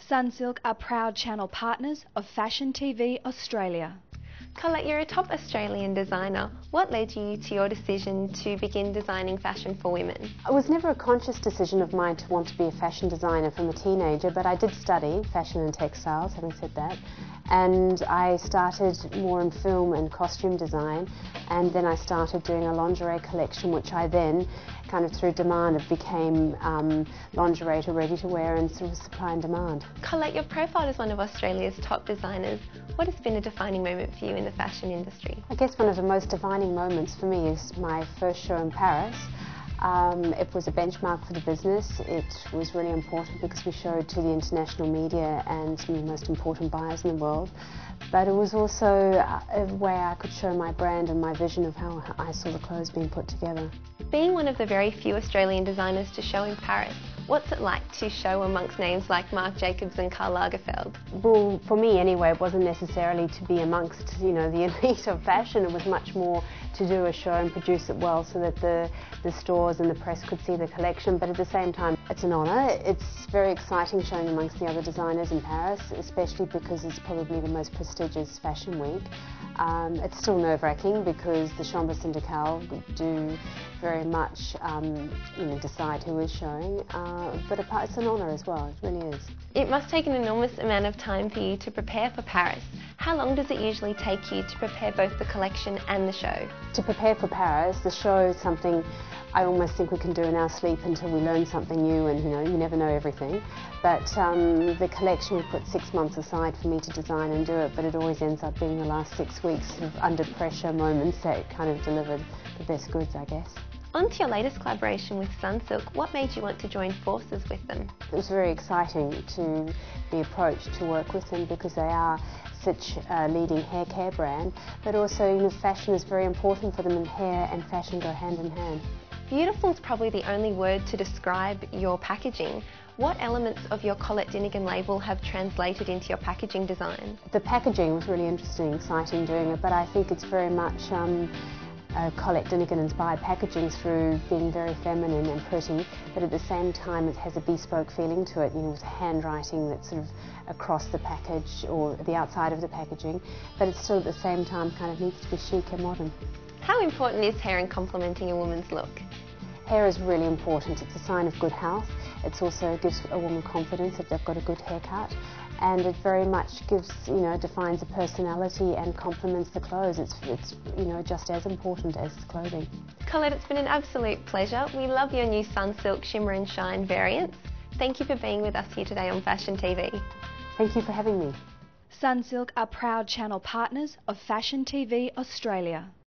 SunSilk are proud channel partners of Fashion TV Australia. Collette, you're a top Australian designer. What led you to your decision to begin designing fashion for women? It was never a conscious decision of mine to want to be a fashion designer from a teenager, but I did study fashion and textiles, having said that. And I started more in film and costume design, and then I started doing a lingerie collection, which I then, kind of through demand, it became lingerie to ready to wear and sort of supply and demand. Collette, you're profiled as one of Australia's top designers. What has been a defining moment for you in the fashion industry? I guess one of the most defining moments for me is my first show in Paris. It was a benchmark for the business. It was really important because we showed to the international media and some of the most important buyers in the world. But it was also a way I could show my brand and my vision of how I saw the clothes being put together. Being one of the very few Australian designers to show in Paris, what's it like to show amongst names like Marc Jacobs and Karl Lagerfeld? Well, for me anyway, it wasn't necessarily to be amongst, the elite of fashion. It was much more to do a show and produce it well so that the stores and the press could see the collection. But at the same time, it's an honour. It's very exciting showing amongst the other designers in Paris, especially because it's probably the most prestigious fashion week. It's still nerve-wracking because the Chambre Syndicale do very much decide who is showing, but it's an honour as well, it really is. It must take an enormous amount of time for you to prepare for Paris. How long does it usually take you to prepare both the collection and the show? To prepare for Paris, the show is something I almost think we can do in our sleep until we learn something new, and you never know everything. But the collection, we put 6 months aside for me to design and do it, but it always ends up being the last 6 weeks of under pressure moments that kind of delivered the best goods, I guess. On to your latest collaboration with SunSilk. What made you want to join forces with them? It was very exciting to be approached to work with them because they are such a leading hair care brand, but also fashion is very important for them, and hair and fashion go hand in hand. Beautiful is probably the only word to describe your packaging. What elements of your Collette Dinnigan label have translated into your packaging design? The packaging was really interesting, exciting doing it, but I think it's very much Collette Dinnigan inspired packaging through being very feminine and pretty, but at the same time it has a bespoke feeling to it, with handwriting that's sort of across the package or the outside of the packaging, but it still at the same time kind of needs to be chic and modern. How important is hair in complementing a woman's look? Hair is really important. It's a sign of good health. It also gives a woman confidence if they've got a good haircut, and it very much gives, defines a personality and complements the clothes. It's just as important as clothing. Collette, it's been an absolute pleasure. We love your new SunSilk Shimmer and Shine variants. Thank you for being with us here today on Fashion TV. Thank you for having me. SunSilk are proud channel partners of Fashion TV Australia.